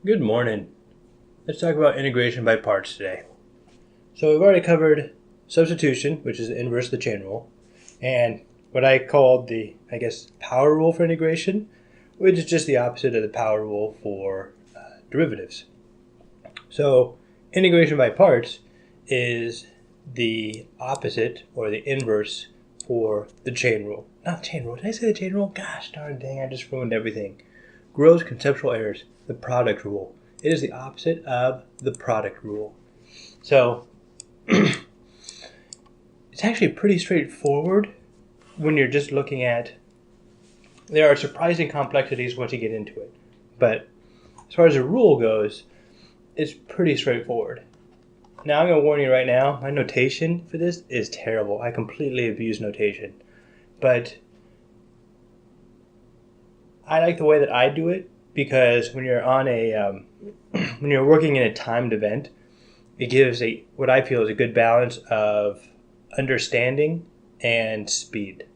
Good morning. Let's talk about integration by parts today. So we've already covered substitution, which is the inverse of the chain rule, and what I called the, power rule for integration, which is just the opposite of the power rule for derivatives. So integration by parts is the opposite or the inverse for the chain rule. Not chain rule. Did I say the chain rule? Gosh darn dang, I just ruined everything. Gross conceptual errors. The product rule. It is the opposite of the product rule. So it's actually pretty straightforward when you're just looking at. There are surprising complexities once you get into it. But as far as the rule goes, it's pretty straightforward. Now I'm going to warn you right now, my notation for this is terrible. I completely abuse notation. But I like the way that I do it because when you're on when you're working in a timed event, it gives what I feel is a good balance of understanding and speed.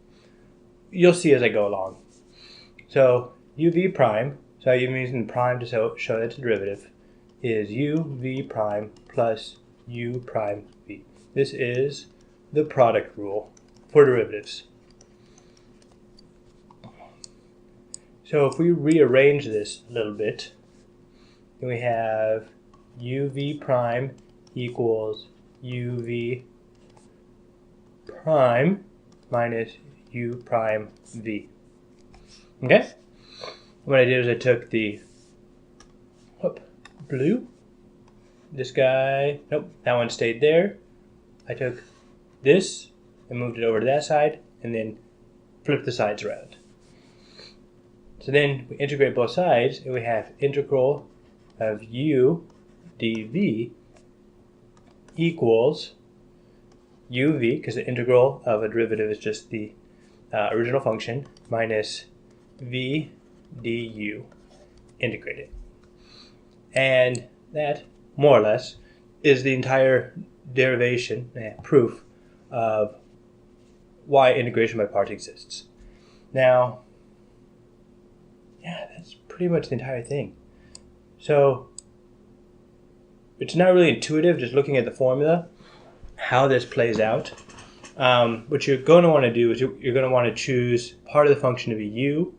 You'll see as I go along. So uv prime, so I'm using prime to show that it's a derivative, is uv prime plus u prime v. This is the product rule for derivatives. So if we rearrange this a little bit, then we have uv prime equals uv prime minus u prime v. Okay? What I did is I took the blue, this guy, nope, that one stayed there. I took this and moved it over to that side and then flipped the sides around. So then we integrate both sides and we have integral of u dv equals uv, because the integral of a derivative is just the original function, minus v du integrated. And that, more or less, is the entire derivation, proof of why integration by parts exists. Now, yeah, that's pretty much the entire thing. So it's not really intuitive just looking at the formula, how this plays out. What you're going to want to do is you're going to want to choose part of the function to be u,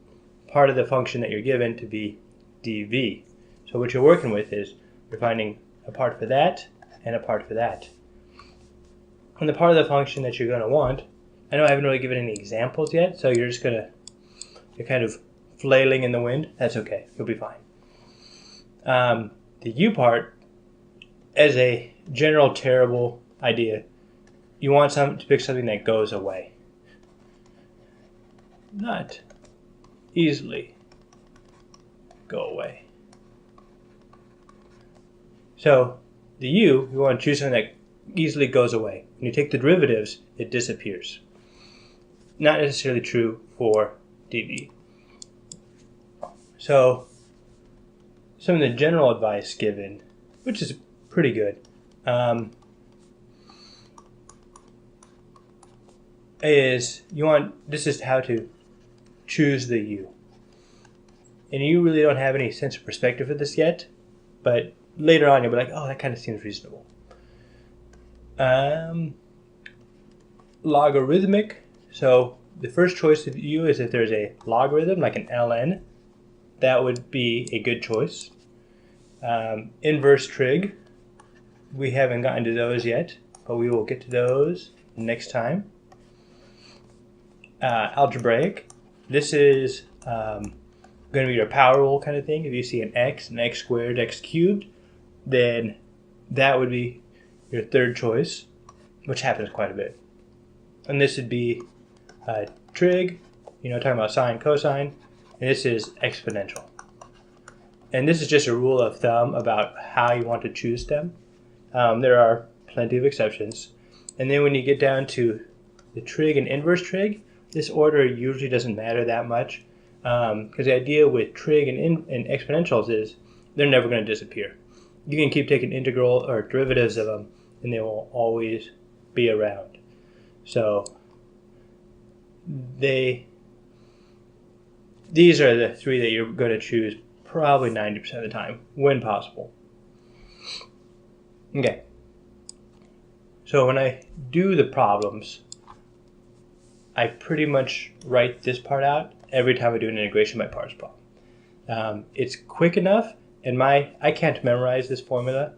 part of the function that you're given to be dv. So what you're working with is you're finding a part for that and a part for that. And the part of the function that you're going to want, I know I haven't really given any examples yet, so you're kind of flailing in the wind. That's okay. You'll be fine. The u part, as a general terrible idea, you want to pick something that goes away. Not easily go away. So the u, you want to choose something that easily goes away. When you take the derivatives, it disappears. Not necessarily true for dv. So some of the general advice given, which is pretty good, is this is how to choose the u. And you really don't have any sense of perspective for this yet, but later on you'll be like, oh, that kind of seems reasonable. Logarithmic. So the first choice of u is if there's a logarithm, like an ln. That would be a good choice. Inverse trig. We haven't gotten to those yet, but we will get to those next time. Algebraic. This is going to be your power rule kind of thing. If you see an x squared, x cubed, then that would be your third choice, which happens quite a bit. And this would be trig, talking about sine, cosine, and this is exponential. And this is just a rule of thumb about how you want to choose them. There are plenty of exceptions. And then when you get down to the trig and inverse trig, this order usually doesn't matter that much, because the idea with trig and exponentials is they're never going to disappear. You can keep taking integral or derivatives of them, and they will always be around. So these are the three that you're going to choose probably 90% of the time, when possible. Okay. So when I do the problems, I pretty much write this part out every time I do an integration by parts problem. It's quick enough, and I can't memorize this formula.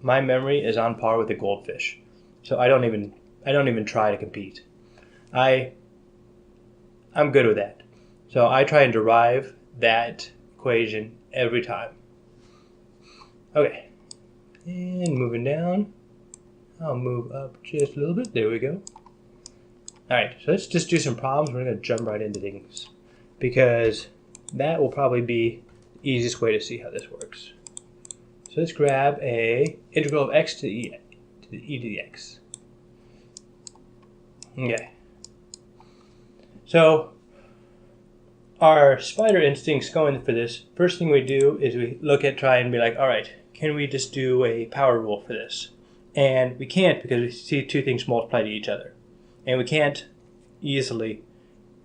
My memory is on par with a goldfish, so I don't even try to compete. I'm good with that. So I try and derive that equation every time. Okay, and moving down, I'll move up just a little bit. There we go. All right, so let's just do some problems. We're going to jump right into things because that will probably be the easiest way to see how this works. So let's grab a integral of x to the e to the x. Okay. So our spider instincts going for this, first thing we do is we try and be like, all right, can we just do a power rule for this? And we can't because we see two things multiply to each other. And we can't easily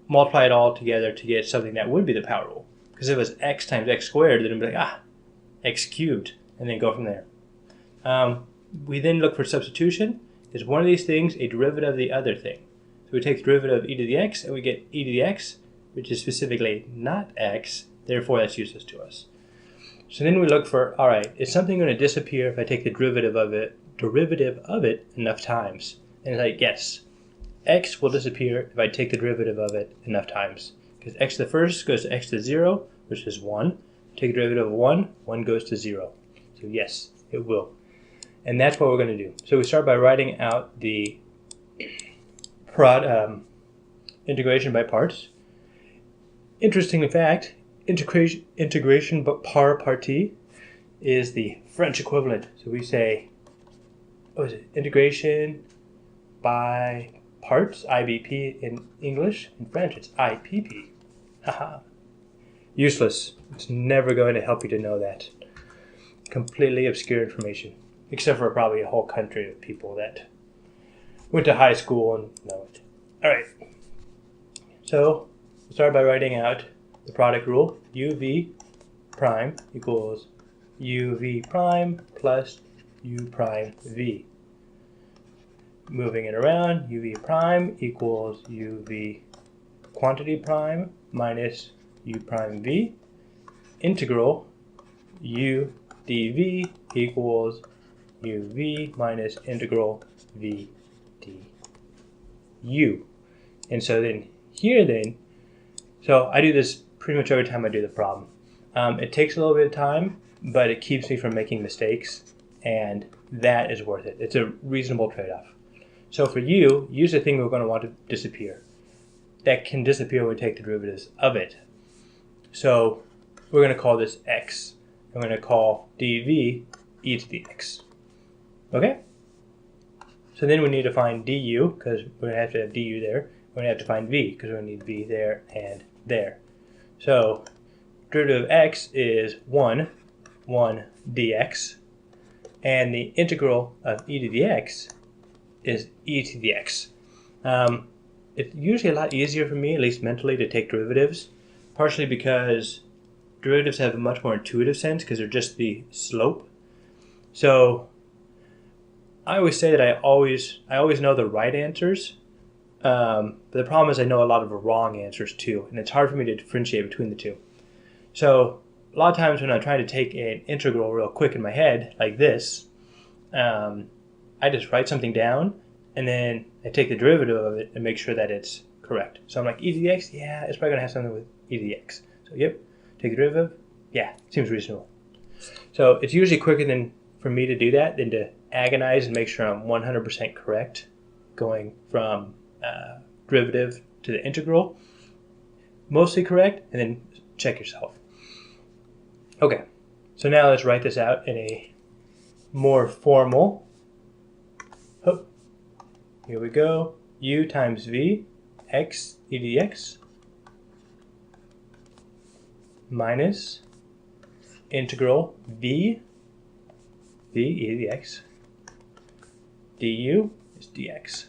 multiply it all together to get something that would be the power rule. Because if it was x times x squared, then it would be like, x cubed, and then go from there. We then look for substitution. Is one of these things a derivative of the other thing? So we take the derivative of e to the x, and we get e to the x, which is specifically not x, therefore that's useless to us. So then we look for, all right, is something going to disappear if I take the derivative of it enough times? And it's like, yes. X will disappear if I take the derivative of it enough times. Because x to the first goes to x to 0, which is 1. Take the derivative of 1, 1 goes to 0. So yes, it will. And that's what we're going to do. So we start by writing out the integration by parts. Interesting fact, integration par partie is the French equivalent. So we say, what is it? Integration by parts, IBP in English. In French, it's IPP. Haha. Useless. It's never going to help you to know that. Completely obscure information. Except for probably a whole country of people that went to high school and know it. Alright. So, we'll start by writing out the product rule. UV prime equals UV prime plus U prime V. Moving it around, UV prime equals UV quantity prime minus U prime V. Integral U dV equals UV minus integral V du. And so then here so I do this pretty much every time I do the problem. It takes a little bit of time, but it keeps me from making mistakes, and that is worth it. It's a reasonable trade-off. So for u, use the thing we're going to want to disappear. That can disappear when we take the derivatives of it. So we're going to call this x. I'm going to call dv e to the x. Okay? So then we need to find du, because we're going to have du there. We're going to have to find v, because we're going to need v there and there. So derivative of x is 1 dx, and the integral of e to the x is e to the x. It's usually a lot easier for me, at least mentally, to take derivatives, partially because derivatives have a much more intuitive sense because they're just the slope. So I always say that I always know the right answers, but the problem is I know a lot of the wrong answers too, and it's hard for me to differentiate between the two. So a lot of times when I'm trying to take an integral real quick in my head, like this, I just write something down, and then I take the derivative of it and make sure that it's correct. So I'm like, e to the x? Yeah, it's probably going to have something with e to the x. So yep, take the derivative. Yeah, seems reasonable. So it's usually quicker for me to do that than to agonize and make sure I'm 100% correct going from derivative to the integral. Mostly correct, and then check yourself. Okay, so now let's write this out in a more formal. Here we go. U times v, x e to the x, minus integral v e to the x, du is dx.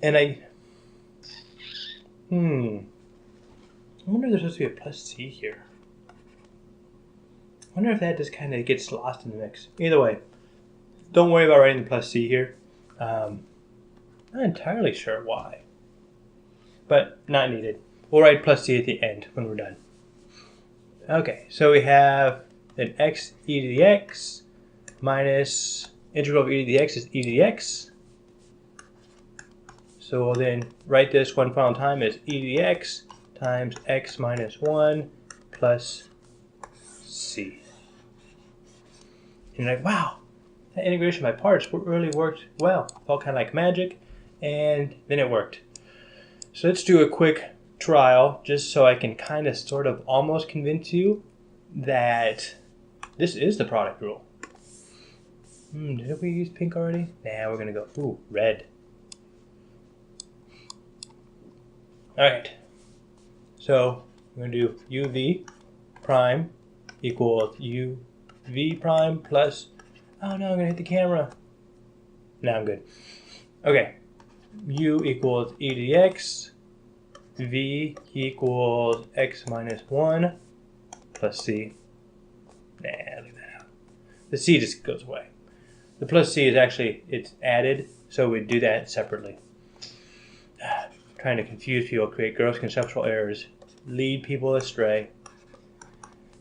And I wonder if there's supposed to be a plus c here. I wonder if that just kind of gets lost in the mix. Either way, don't worry about writing the plus c here. Not entirely sure why, but not needed. We'll write plus c at the end when we're done. Okay, so we have an x e to the x minus integral of e to the x is e to the x. So we'll then write this one final time as e to the x times x minus 1 plus c. And you're like, wow, that integration by parts really worked well. Felt kind of like magic, and then it worked. So let's do a quick trial just so I can kind of sort of almost convince you that this is the product rule. Did we use pink already? Nah, we're going to go, red. Alright, so we're going to do uv prime equals uv prime plus, oh no, I'm going to hit the camera. No, I'm good. Okay, u equals e to the x, v equals x minus 1 plus c. Nah, leave that out. The c just goes away. The plus c is actually, it's added, so we do that separately. Trying to confuse people, create gross conceptual errors, lead people astray.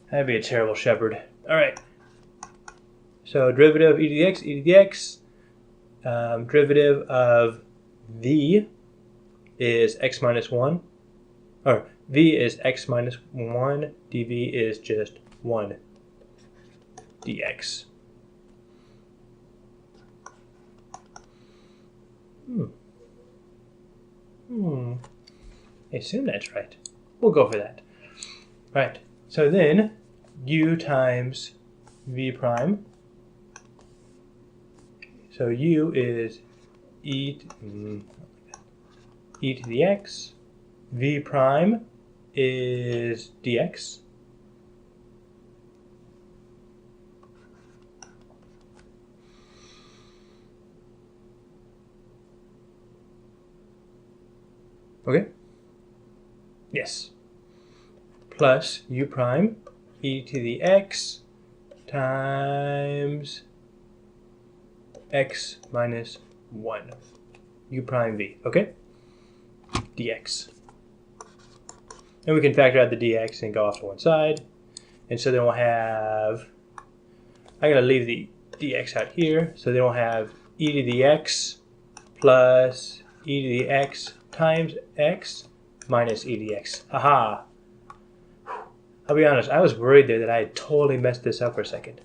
That'd be a terrible shepherd. Alright. So derivative of e to the x, e to the x. Derivative of v is x minus 1. Or v is x minus 1. dv is just 1 dx. I assume that's right. We'll go for that. Right. So then u times v prime. So u is e to the x. V prime is dx. Okay? Yes. Plus u prime e to the x times x minus 1. U prime v. Okay? Dx. And we can factor out the dx and go off to one side. And so then we'll have, I'm going to leave the dx out here. So then we'll have e to the x plus e to the x times x minus e dx. Haha. I'll be honest, I was worried there that I had totally messed this up for a second.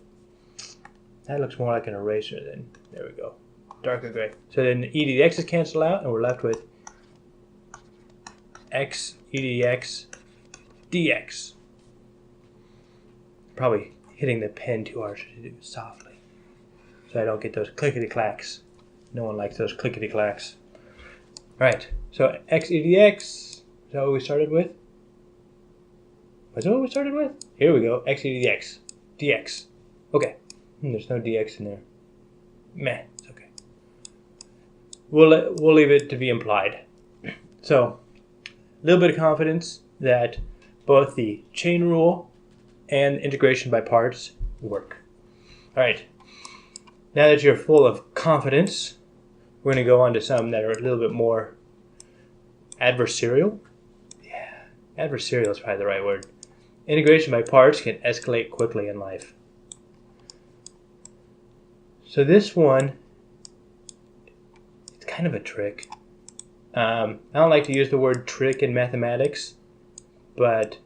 That looks more like an eraser than, there we go, darker gray. So then e to the x is canceled out and we're left with x e to the x dx. Probably hitting the pen too hard to do softly so I don't get those clickety clacks. No one likes those clickety clacks. Alright, so x e to the x, is that what we started with? Was that what we started with? Here we go, x e to the x, dx. Okay, there's no dx in there. Meh, it's okay. We'll leave it to be implied. So, a little bit of confidence that both the chain rule and integration by parts work. Alright, now that you're full of confidence, we're going to go on to some that are a little bit more adversarial. Yeah, adversarial is probably the right word. Integration by parts can escalate quickly in life. So this one, it's kind of a trick. I don't like to use the word trick in mathematics, but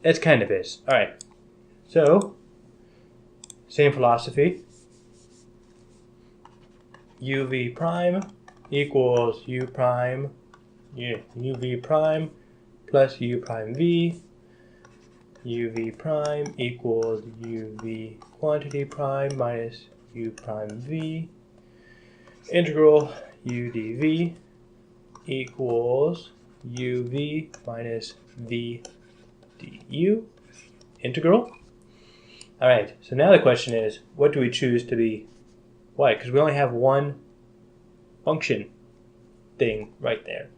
it kind of is. Alright, so same philosophy. uv prime equals u prime, uv prime plus u prime v. uv prime equals uv quantity prime minus u prime v. Integral u dv equals uv minus v du. Integral. Alright, so now the question is, what do we choose to be what? Because we only have one function thing right there.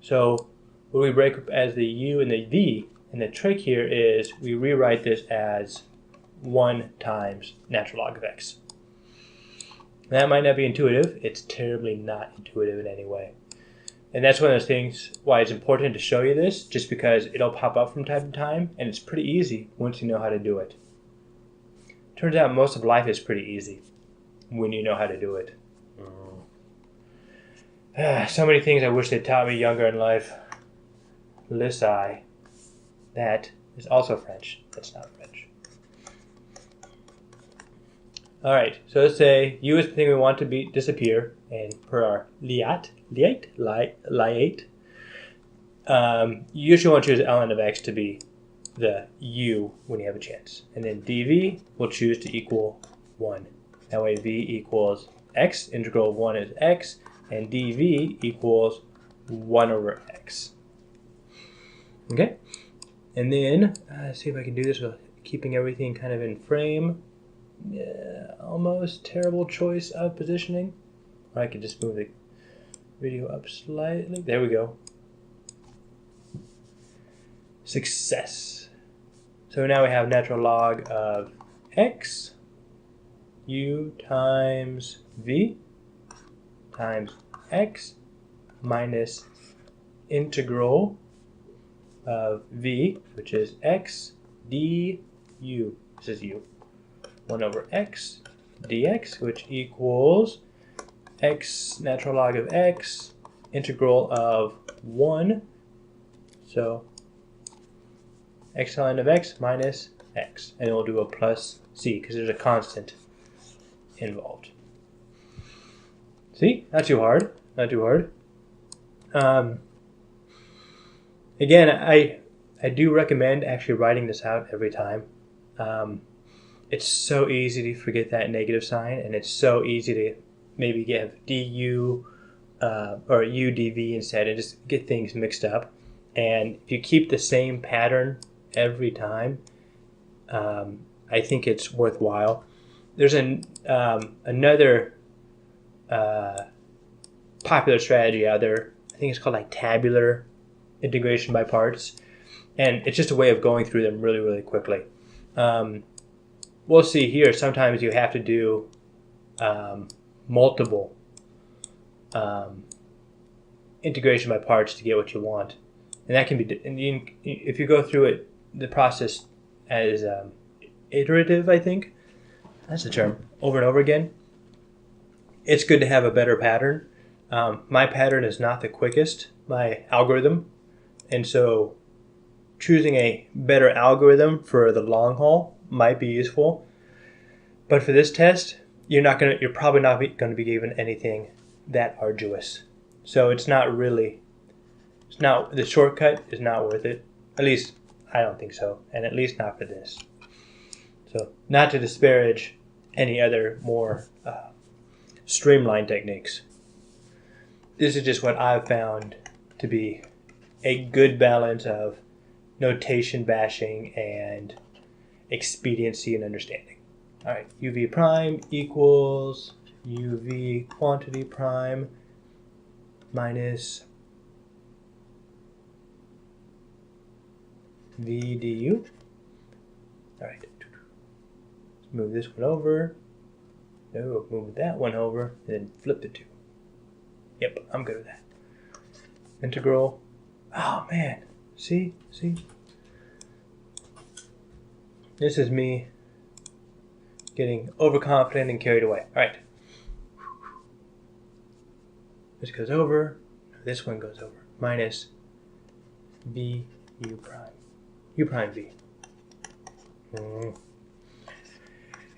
So what we break up as the u and the v. And the trick here is we rewrite this as 1 times natural log of x. That might not be intuitive. It's terribly not intuitive in any way. And that's one of those things why it's important to show you this, just because it'll pop up from time to time, and it's pretty easy once you know how to do it. Turns out most of life is pretty easy when you know how to do it. So many things I wish they taught me younger in life. Lisai. That is also French. That's not French. Alright, so let's say u is the thing we want to disappear, and per our liat, you usually want to choose ln of x to be the u when you have a chance. And then dv we'll choose to equal 1. That way v equals x, integral of 1 is x, and dv equals 1 over x. Okay? And then, let's see if I can do this with keeping everything kind of in frame. Yeah, almost terrible choice of positioning. Or I could just move the video up slightly. There we go. Success. So now we have natural log of x, u times v times x minus integral of v, which is x du. This is u. 1 over x dx, which equals x natural log of x integral of 1. So x ln of x minus x. And we'll do a plus c because there's a constant involved. See? Not too hard. Not too hard. Again, I do recommend actually writing this out every time. It's so easy to forget that negative sign, and it's so easy to maybe get du or u dv instead and just get things mixed up. And if you keep the same pattern every time, I think it's worthwhile. There's another popular strategy out there. I think it's called like tabular integration by parts, and it's just a way of going through them really, really quickly. We'll see here, sometimes you have to do multiple integration by parts to get what you want. And that can be, and if you go through it, the process as iterative, I think, that's the term, over and over again, it's good to have a better pattern. My pattern is not the quickest, my algorithm, and so choosing a better algorithm for the long haul might be useful. But for this test, you're probably not going to be given anything that arduous. So the shortcut is not worth it. At least I don't think so, and at least not for this. So not to disparage any other more streamlined techniques. This is just what I've found to be a good balance of notation bashing and expediency and understanding. All right, uv prime equals uv quantity prime minus v du. All right, let's move this one over. No, move that one over, and then flip the two. Yep, I'm good with that. Integral. Oh man, see? This is me getting overconfident and carried away. All right. This goes over. This one goes over. Minus v u prime. U prime v.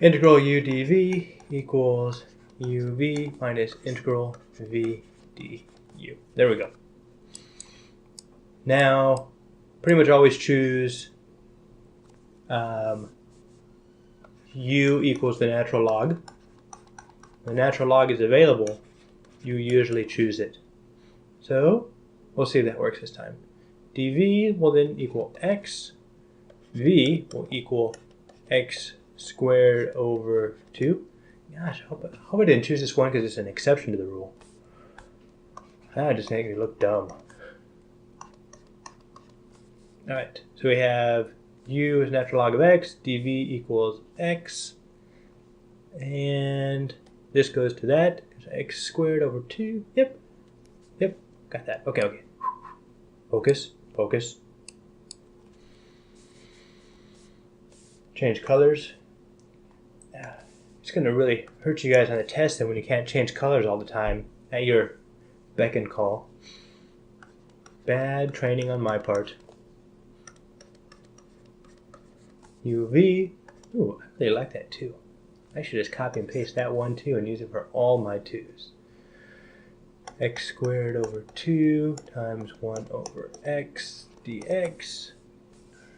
Integral u dv equals uv minus integral v du. There we go. Now, pretty much always choose u equals the natural log. When the natural log is available, you usually choose it. So, we'll see if that works this time. dv will then equal x. V will equal x squared over 2. Gosh, I hope I didn't choose this one because it's an exception to the rule. That just makes me look dumb. All right, so we have u is natural log of x, dv equals x, and this goes to that. X squared over 2. Yep, got that. Okay. Focus. Change colors. It's going to really hurt you guys on the test and when you can't change colors all the time at your beck and call. Bad training on my part. UV. Ooh, I really like that too. I should just copy and paste that one too and use it for all my 2's. X squared over 2 times 1 over x dx.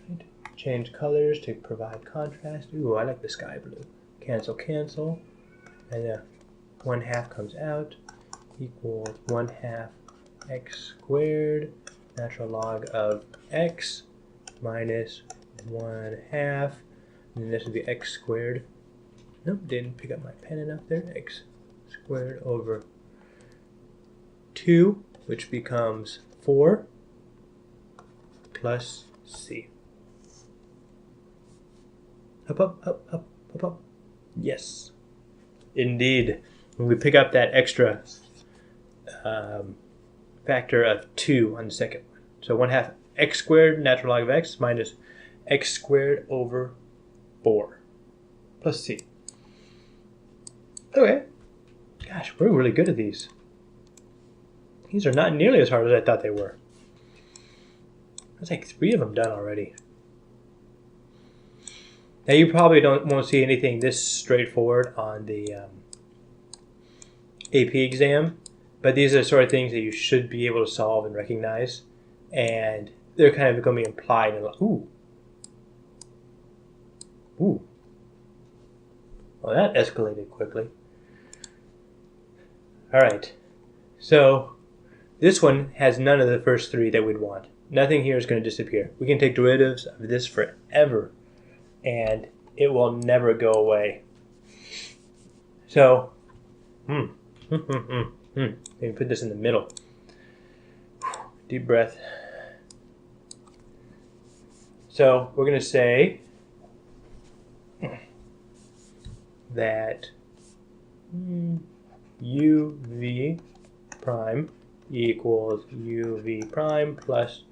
Right. Change colors to provide contrast. Ooh, I like the sky blue. Cancel. And 1/2 comes out. Equals 1/2 x squared natural log of x minus 1/2. And then this would be x squared. Nope, didn't pick up my pen enough there. X squared over 2, which becomes 4 plus c. Up. Yes, indeed. When we pick up that extra factor of 2 on the second one. So 1/2 x squared natural log of x minus x squared over 4 plus c. Okay. Gosh, we're really good at these. These are not nearly as hard as I thought they were. That's like 3 of them done already. Now you probably won't see anything this straightforward on the AP exam, but these are the sort of things that you should be able to solve and recognize, and they're kind of going to be implied in. Ooh. Well, that escalated quickly. All right, so this one has none of the first 3 that we'd want. Nothing here is going to disappear. We can take derivatives of this forever, and it will never go away. So, maybe put this in the middle. Deep breath. So we're going to say that uv prime equals uv prime plus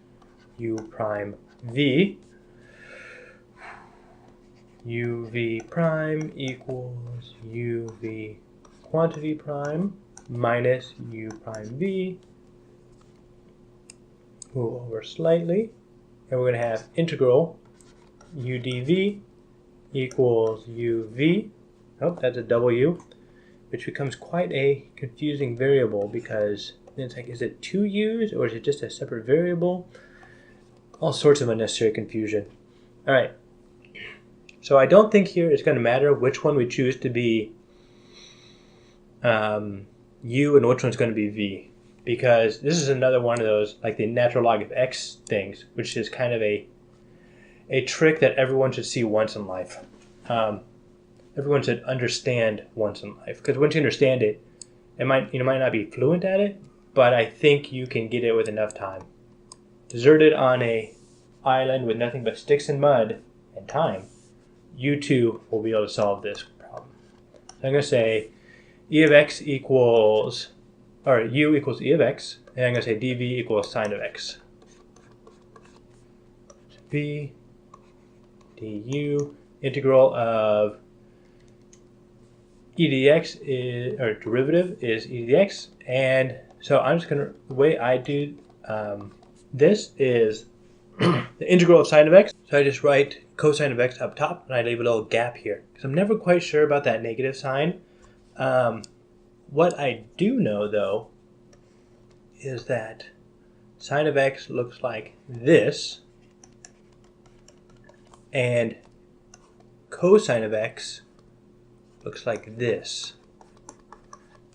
u prime v. uv prime equals uv quantity prime minus u prime v. Move over slightly, and we're going to have integral u dv equals uv. Oh, that's a w, which becomes quite a confusing variable because it's like, is it 2 u's or is it just a separate variable? All sorts of unnecessary confusion. All right. So I don't think here it's going to matter which one we choose to be u and which one's going to be v, because this is another one of those, like the natural log of x things, which is kind of a trick that everyone should see once in life. Everyone should understand once in life, because once you understand it, you might not be fluent at it, but I think you can get it with enough time. Deserted on a island with nothing but sticks and mud and time, you too will be able to solve this problem. So I'm going to say e of x equals, or u equals e of x, and I'm going to say dv equals sine of x. v du integral of e dx is, or derivative is e dx, and so I'm just going to, the way I do this is the integral of sine of x. So I just write cosine of x up top, and I leave a little gap here because I'm never quite sure about that negative sign. What I do know though is that sine of x looks like this, and cosine of x looks like this.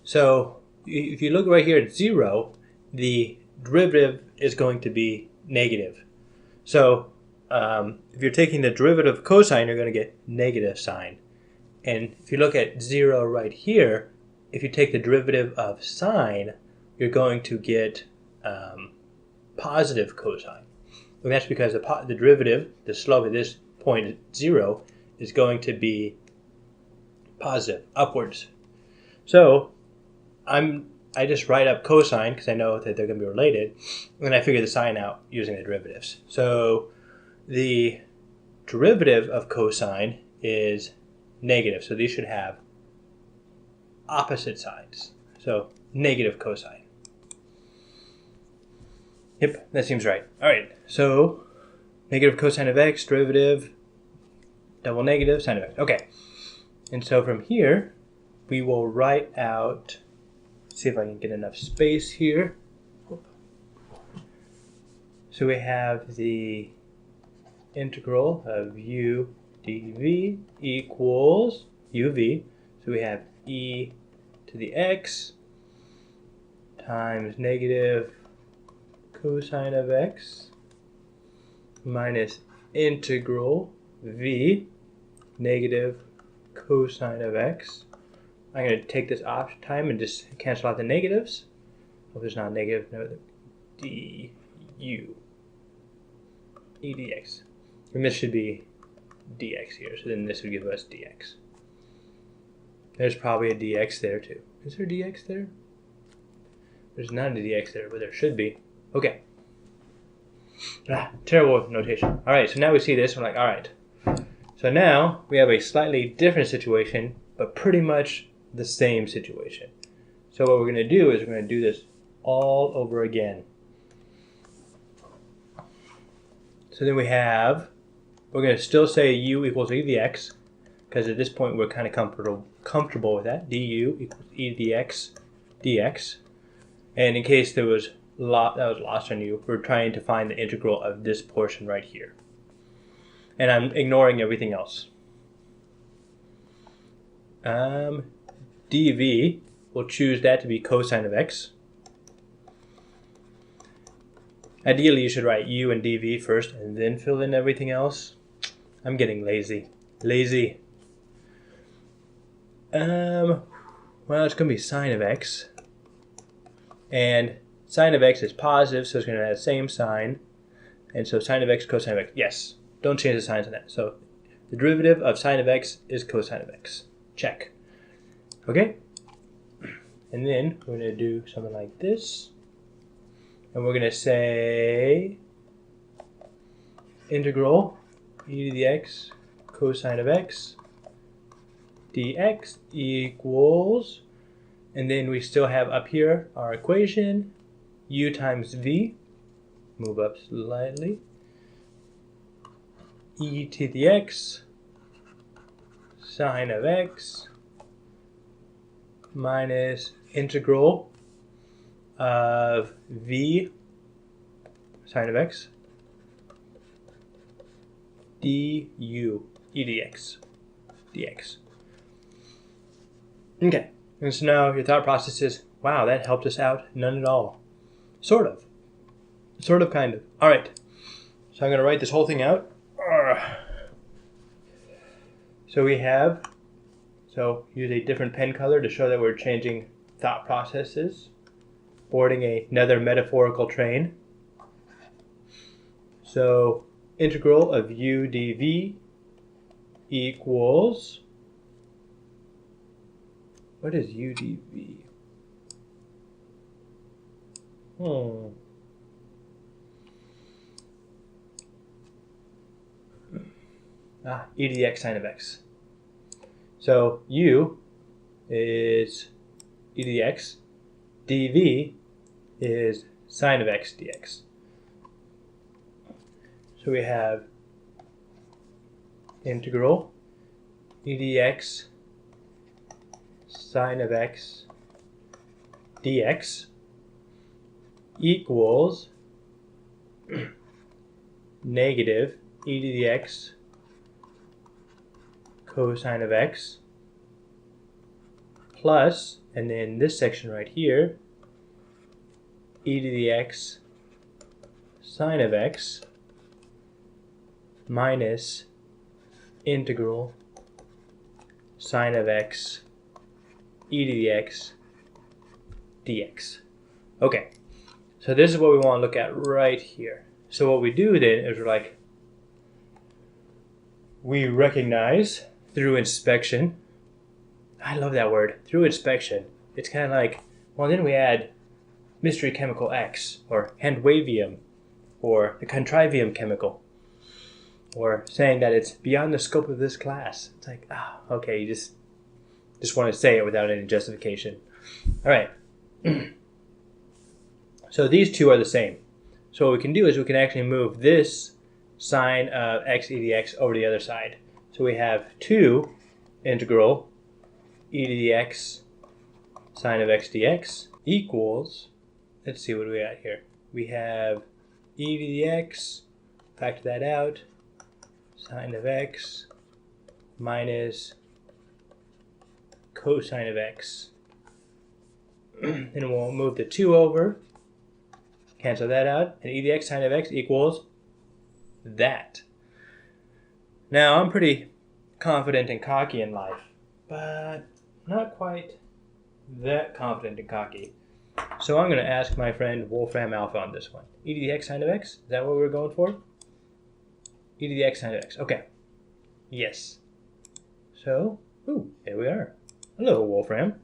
So if you look right here at 0, the derivative is going to be negative. So if you're taking the derivative of cosine, you're going to get negative sine. And if you look at 0 right here, if you take the derivative of sine, you're going to get positive cosine. And that's because the derivative, the slope at this point, 0, is going to be positive, upwards. So I just write up cosine because I know that they're going to be related, and I figure the sine out using the derivatives. So the derivative of cosine is negative, so these should have opposite sides. So negative cosine. Yep, that seems right. All right, so negative cosine of x, derivative, double negative, sine of x. Okay, and so from here, we will write out, see if I can get enough space here. So we have the integral of u dv equals uv. So we have e to the x times negative cosine of x minus integral v negative cosine of x. I'm going to take this off time and just cancel out the negatives. Hope there's not a negative. No, du e dx. And this should be dx here. So then this would give us dx. There's probably a dx there too. Is there a dx there? There's not a dx there, but there should be. Okay. Terrible notation. All right, so now we see this. We're like, all right. So now we have a slightly different situation, but pretty much the same situation. So what we're going to do is we're going to do this all over again. So then we're going to still say u equals e to the x, because at this point we're kind of comfortable with that. Du equals e to the x dx. And in case that was lost on you, we're trying to find the integral of this portion right here. And I'm ignoring everything else. dv, we'll choose that to be cosine of x. Ideally, you should write u and dv first and then fill in everything else. I'm getting lazy. Well, it's going to be sine of x. And sine of x is positive, so it's going to have the same sign. And so sine of x, cosine of x. Yes, don't change the signs on that. So the derivative of sine of x is cosine of x. Check. Okay? And then we're going to do something like this. And we're going to say integral e to the x cosine of x dx equals, and then we still have up here our equation, u times v, move up slightly, e to the x sine of x minus integral of v sine of x du e dx dx. Okay, and so now your thought process is, wow, that helped us out none at all. Sort of, kind of. All right, so I'm going to write this whole thing out. So we have, use a different pen color to show that we're changing thought processes, boarding another metaphorical train. So integral of u dv equals, what is u dv? E to the x sine of x. So u is e to the x, dv is sine of x dx. So we have integral e to the x sine of x dx equals negative e to the x cosine of x plus, and then this section right here, e to the x sine of x minus integral sine of x e to the x dx. Okay, so this is what we want to look at right here. So what we do then is we recognize through inspection. I love that word, through inspection. It's kind of like, well, then we add mystery chemical X, or handwavium, or the contrivium chemical, or saying that it's beyond the scope of this class. It's like, okay, you just want to say it without any justification. All right. So these two are the same. So what we can do is we can actually move this sine of x e to the x over to the other side. So we have 2 integral e to the x sine of x dx equals, let's see what we got here. We have e to the x, factor that out, sine of x minus cosine of x. Then we'll move the 2 over, cancel that out, and e to the x sine of x equals that. Now, I'm pretty confident and cocky in life, but not quite that confident and cocky. So I'm going to ask my friend Wolfram Alpha on this one. E to the x sine of x, is that what we're going for? E to the x sine of x, okay. Yes. So, here we are. Hello, Wolfram.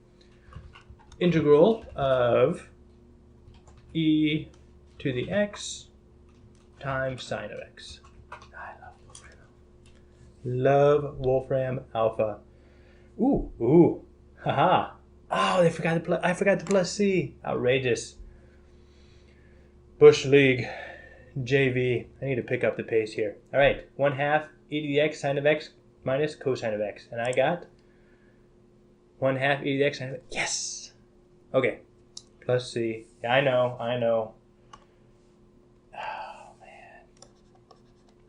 Integral of e to the x times sine of x. I love Wolfram Alpha. Love Wolfram Alpha. Haha. Oh, I forgot the plus c. Outrageous. Bush League JV. I need to pick up the pace here. All right, 1/2 e to the x sine of x minus cosine of x, and I got 1/2 e to the x sine of x. Yes. Okay, plus c. Yeah, I know. Oh man,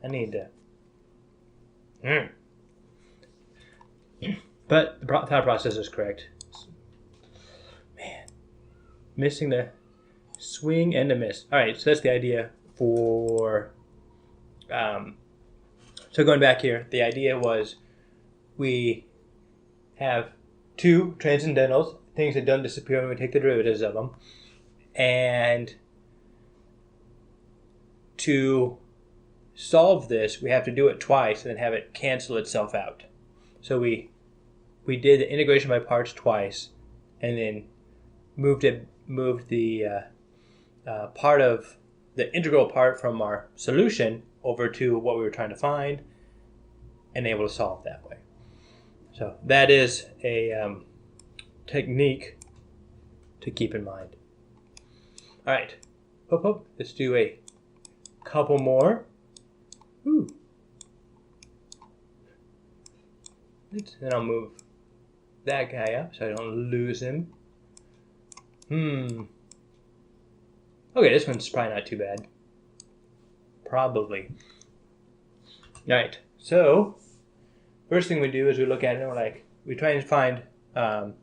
I need to. But the thought process is correct. Man, missing the swing and the miss. All right, so that's the idea for. So going back here, the idea was we have 2 transcendentals, things that don't disappear when we take the derivatives of them, and to solve this, we have to do it twice and then have it cancel itself out. So we did the integration by parts twice, and then moved the part of the integral part from our solution over to what we were trying to find, and able to solve that way. So that is a technique to keep in mind. All right, let's do a couple more. Then I'll move that guy up so I don't lose him. Okay, this one's probably not too bad. Probably. All right, so first thing we do is we look at it and we try and find, so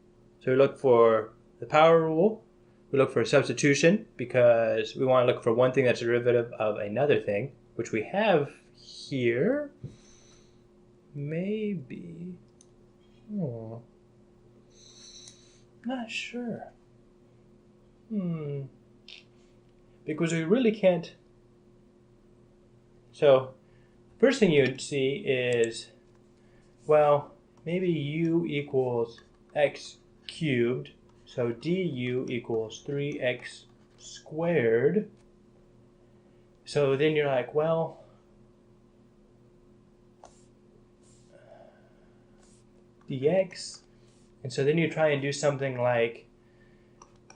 we look for the power rule, we look for substitution because we want to look for one thing that's a derivative of another thing, which we have here. Maybe. Not sure. Because we really can't. So, first thing you'd see is, well, maybe u equals x cubed, so du equals 3x squared. So then you're like, well, dx, and so then you try and do something like,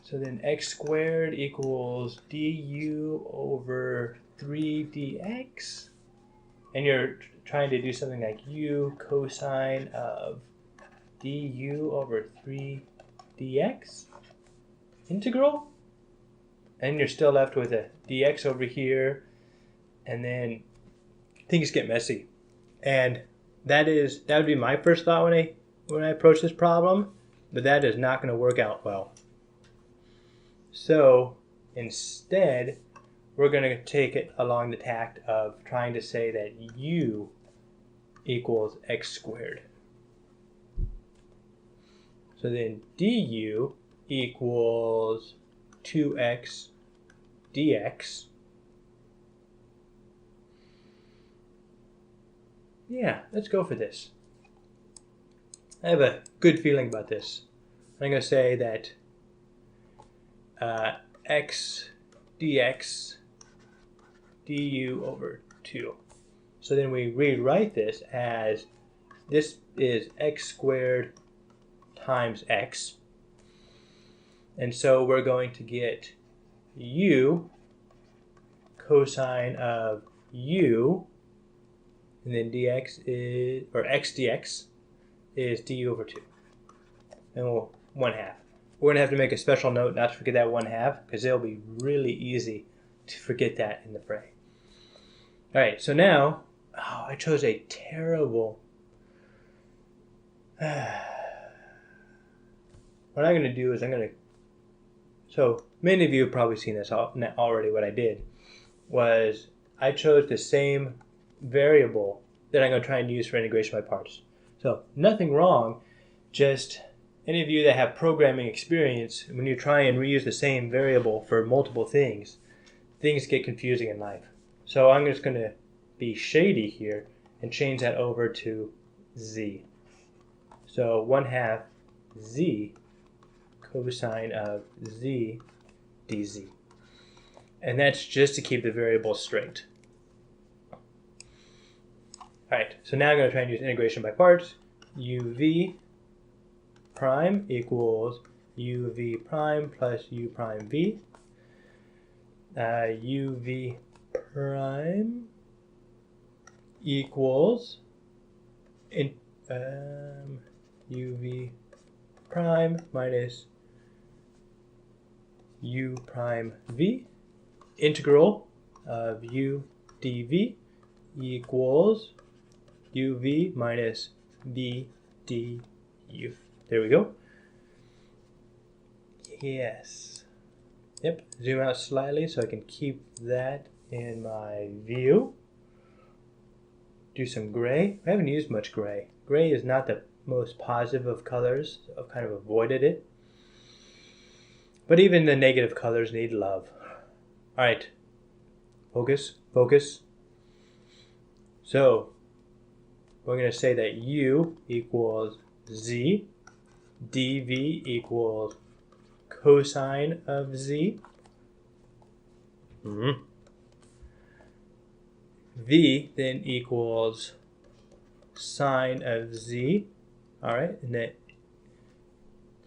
so then x squared equals du over 3 dx, and you're trying to do something like u cosine of du over 3 dx integral, and you're still left with a dx over here, and then things get messy. And that would be my first thought when I approach this problem, but that is not going to work out well. So instead, we're going to take it along the tact of trying to say that u equals x squared. So then du equals 2x dx. Yeah, let's go for this. I have a good feeling about this. I'm going to say that x dx du over 2. So then we rewrite this as this is x squared times x. And so we're going to get u cosine of u, and then dx is, or x dx is du over 2. And we'll 1/2. We're going to have to make a special note not to forget that 1/2, because it'll be really easy to forget that in the fray. All right, so now, I chose a terrible... What I'm going to do is so many of you have probably seen this already. What I did was I chose the same variable that I'm going to try and use for integration by parts. So nothing wrong, just any of you that have programming experience, when you try and reuse the same variable for multiple things get confusing in life. So I'm just going to be shady here and change that over to z. So 1/2 z cosine of z dz. And that's just to keep the variable straight. Alright, so now I'm going to try and use integration by parts. uv prime equals uv prime plus u prime v. uv prime equals uv prime minus u prime v. Integral of u dv equals uv minus v du. There we go. Yes. Yep. Zoom out slightly so I can keep that in my view. Do some gray. I haven't used much gray. Gray is not the most positive of colors, so I've kind of avoided it. But even the negative colors need love. Alright. Focus. Focus. So, we're going to say that u equals z, dv equals cosine of z, v then equals sine of z. Alright, and the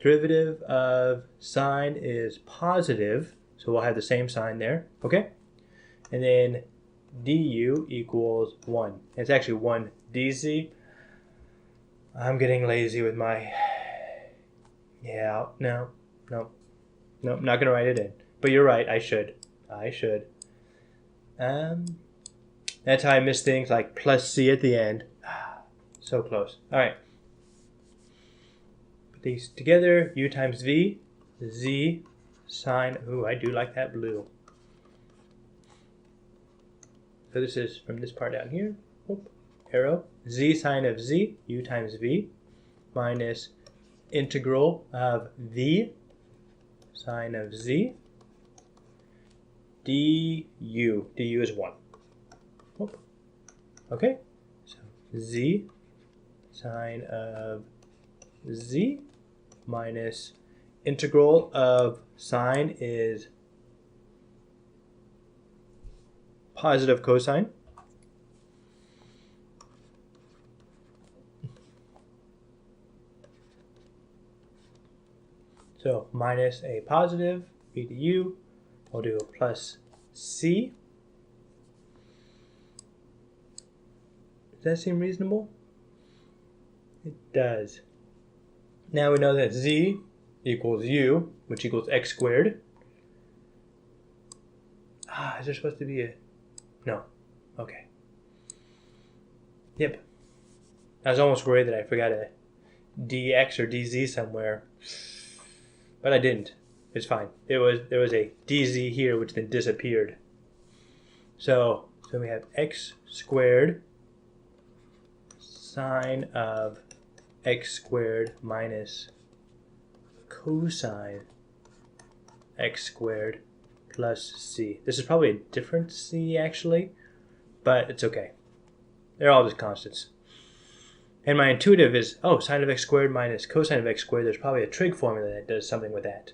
derivative of sine is positive, so we'll have the same sign there, okay? And then du equals 1. It's actually 1 dz. I'm getting lazy with my... Yeah, no, not going to write it in. But you're right, I should. That's how I miss things like plus c at the end. So close. Alright. Put these together. U times v, z sine... Ooh, I do like that blue. So this is from this part down here. Whoop, arrow. Z sine of z, u times v, minus integral of v sine of z, du. Du is 1. Whoop. Okay. So z sine of z minus integral of sine is positive cosine. So minus a positive, v du, we'll do a plus c. Does that seem reasonable? It does. Now we know that z equals u, which equals x squared. Is there supposed to be a... No. Okay. Yep. I was almost worried that I forgot a dx or dz somewhere. But I didn't. It's fine. There was a dz here which then disappeared. So we have x squared sine of x squared minus cosine x squared plus c. This is probably a different c actually, but it's okay. They're all just constants. And my intuitive is, oh, sine of x squared minus cosine of x squared. There's probably a trig formula that does something with that.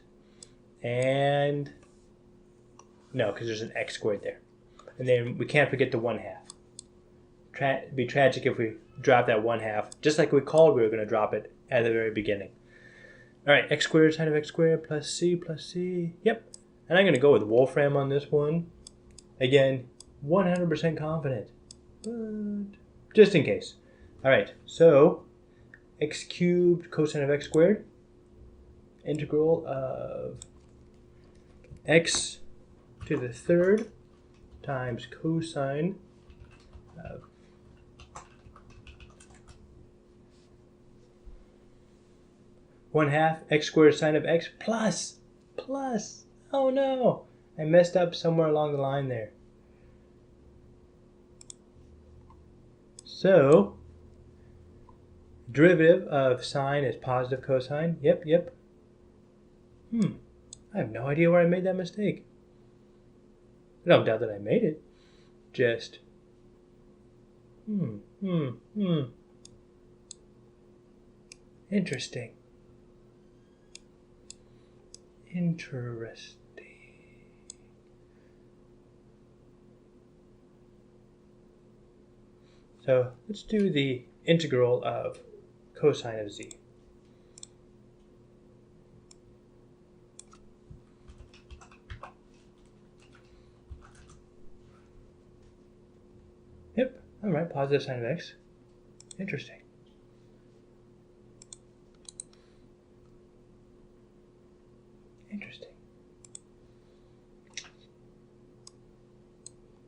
And no, because there's an x squared there. And then we can't forget the 1/2. It'd be tragic if we drop that 1/2, just like we called we were going to drop it at the very beginning. All right, x squared sine of x squared plus c. Yep. And I'm going to go with Wolfram on this one. Again, 100% confident, but just in case. All right, so x cubed cosine of x squared, integral of x to the third times cosine of 1/2 x squared sine of x plus. Oh no, I messed up somewhere along the line there. So, derivative of sine is positive cosine. Yep. I have no idea where I made that mistake. I don't doubt that I made it. Just, Interesting. So let's do the integral of cosine of z. Yep, all right, positive sine of x. Interesting.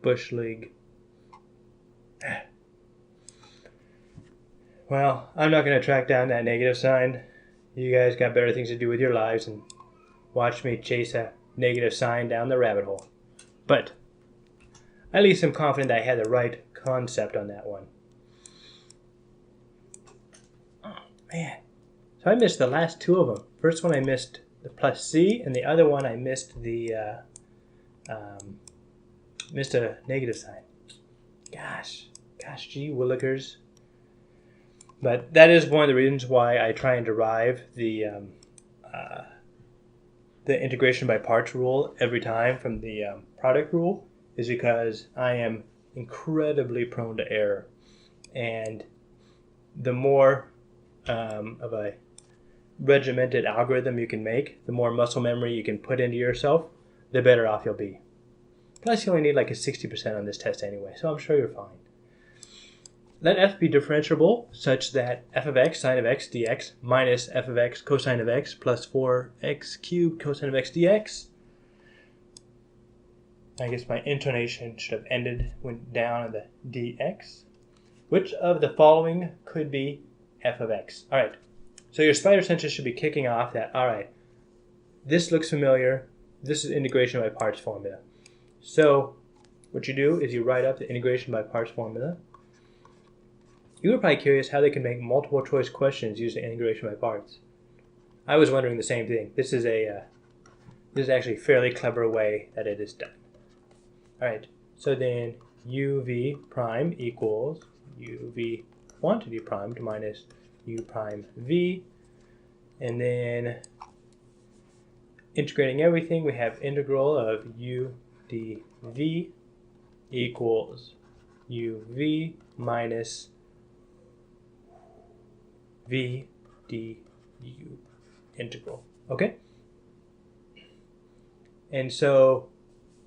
Bush League. Well, I'm not going to track down that negative sign. You guys got better things to do with your lives and watch me chase a negative sign down the rabbit hole. But at least I'm confident that I had the right concept on that one. Oh, man. So I missed the last two of them. First one I missed the plus c, and the other one I missed the missed a negative sign. Gosh, gee willikers. But that is one of the reasons why I try and derive the integration by parts rule every time from the product rule, is because I am incredibly prone to error. And the more of a regimented algorithm you can make, the more muscle memory you can put into yourself, the better off you'll be. Plus, you only need like a 60% on this test anyway, so I'm sure you're fine. Let f be differentiable such that f of x sine of x dx minus f of x cosine of x plus 4x cubed cosine of x dx. I guess my intonation should have ended when down on the dx. Which of the following could be f of x? All right, so your spider senses should be kicking off that, all right, this looks familiar. This is integration by parts formula. So what you do is you write up the integration by parts formula. You were probably curious how they can make multiple choice questions using integration by parts. I was wondering the same thing. This is actually a fairly clever way that it is done. All right, so then uv prime equals uv quantity primed minus u prime v, and then integrating everything, we have integral of u dv equals uv minus v du integral. Okay? And so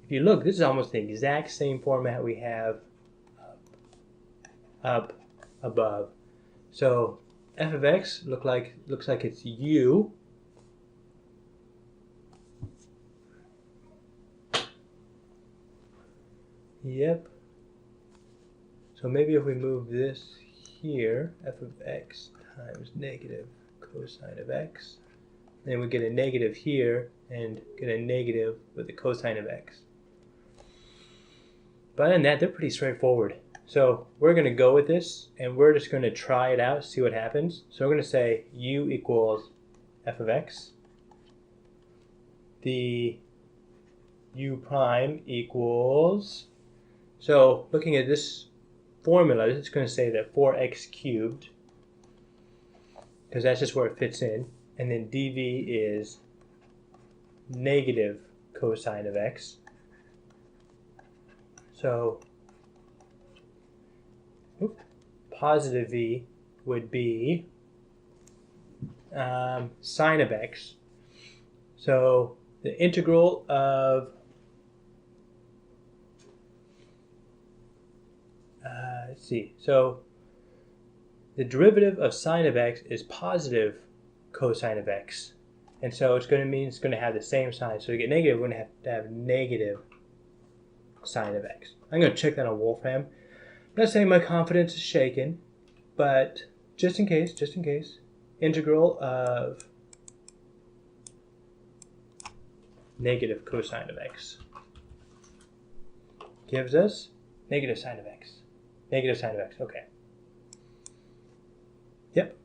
if you look, this is almost the exact same format we have up above. So f of x looks like it's u. Yep. So maybe if we move this here, f of x times negative cosine of x, then we get a negative here and get a negative with the cosine of x. But other than that, they're pretty straightforward. So we're going to go with this, and we're just going to try it out, see what happens. So we're going to say u equals f of x. The u prime equals, so looking at this formula, it's going to say that 4x cubed, because that's just where it fits in, and then dv is negative cosine of x. So positive v would be sine of x. So the integral of let's see. So the derivative of sine of x is positive cosine of x, and so it's going to mean it's going to have the same sign. So to get negative, we're going to have negative sine of x. I'm going to check that on Wolfram. I'm not saying my confidence is shaken, but just in case, integral of negative cosine of x gives us negative sine of x. Negative sine of x, okay. Yep.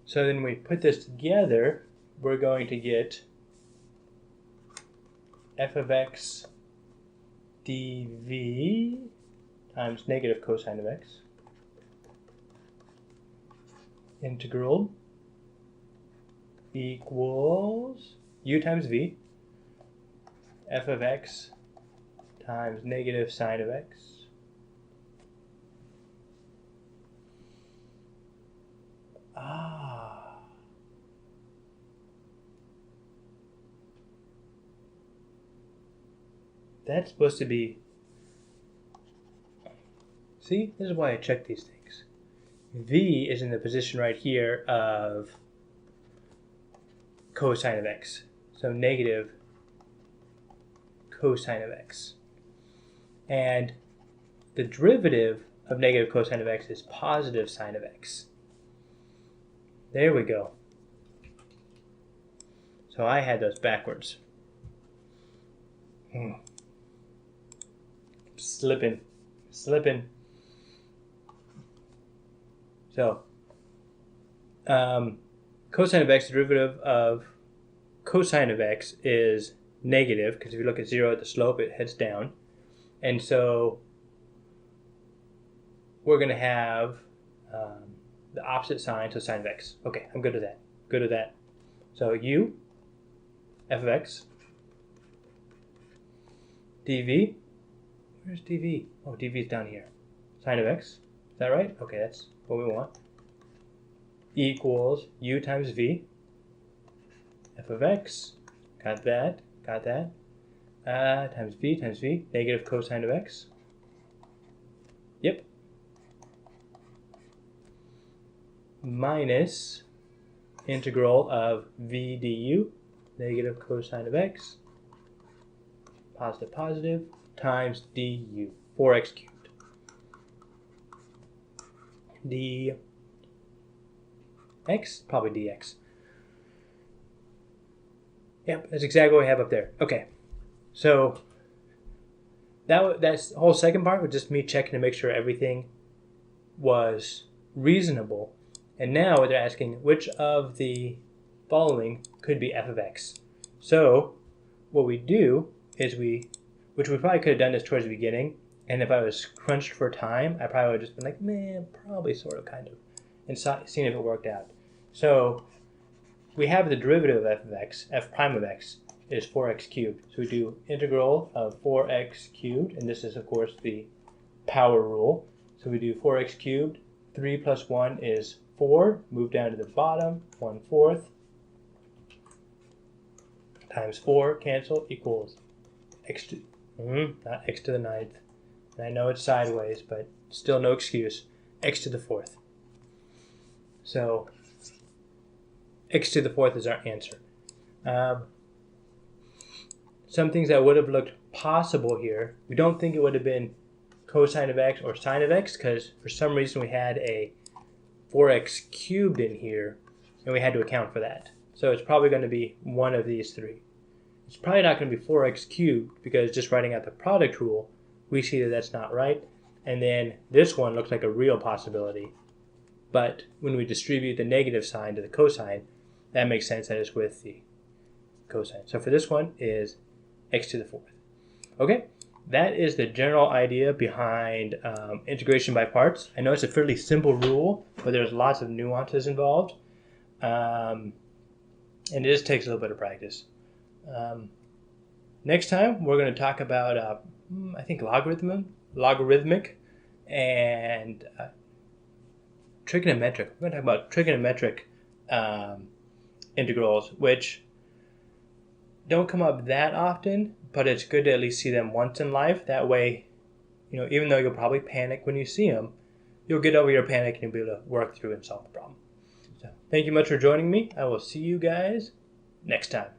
So then we put this together, we're going to get f of x dv times negative cosine of x integral equals u times v, f of x times negative sine of x that's supposed to be, see, this is why I check these things. V is in the position right here of cosine of x. So negative cosine of x. And the derivative of negative cosine of x is positive sine of x. There we go. So I had those backwards. Slipping. So, cosine of x, the derivative of cosine of x is negative, because if you look at 0 at the slope, it heads down. And so, we're going to have the opposite sign, so sine of x. Okay, I'm good with that. Good with that. So, u, f of x, dv. Where's dv? Oh, dv is down here. Sine of x. Is that right? Okay, that's what we want. Equals u times v. F of x. Got that. Times v. Negative cosine of x. Yep. Minus integral of v du. Negative cosine of x. Positive. Times du, 4x cubed. dx, probably dx. Yep, that's exactly what we have up there. Okay, so that's the whole second part was just me checking to make sure everything was reasonable. And now they're asking which of the following could be f of x. So what we do is which we probably could have done this towards the beginning, and if I was crunched for time, I probably would have just been like, man, probably, sort of, kind of, and seen if it worked out. So we have the derivative of f of x, f prime of x, is 4x cubed. So we do integral of 4x cubed, and this is, of course, the power rule. So we do 4x cubed, 3 plus 1 is 4, move down to the bottom, 1/4, times 4, cancel, equals x to, not x to the 9th. And I know it's sideways, but still no excuse. X to the 4th. So x to the 4th is our answer. Some things that would have looked possible here, we don't think it would have been cosine of x or sine of x, because for some reason we had a 4x cubed in here, and we had to account for that. So it's probably going to be one of these three. It's probably not going to be 4x cubed, because just writing out the product rule, we see that that's not right. And then this one looks like a real possibility. But when we distribute the negative sign to the cosine, that makes sense that it's with the cosine. So for this one is x to the 4th. Okay, that is the general idea behind integration by parts. I know it's a fairly simple rule, but there's lots of nuances involved. And it just takes a little bit of practice. Next time, we're going to talk about, I think, logarithmic and trigonometric. We're going to talk about trigonometric integrals, which don't come up that often, but it's good to at least see them once in life. That way, even though you'll probably panic when you see them, you'll get over your panic and you'll be able to work through and solve the problem. So, thank you much for joining me. I will see you guys next time.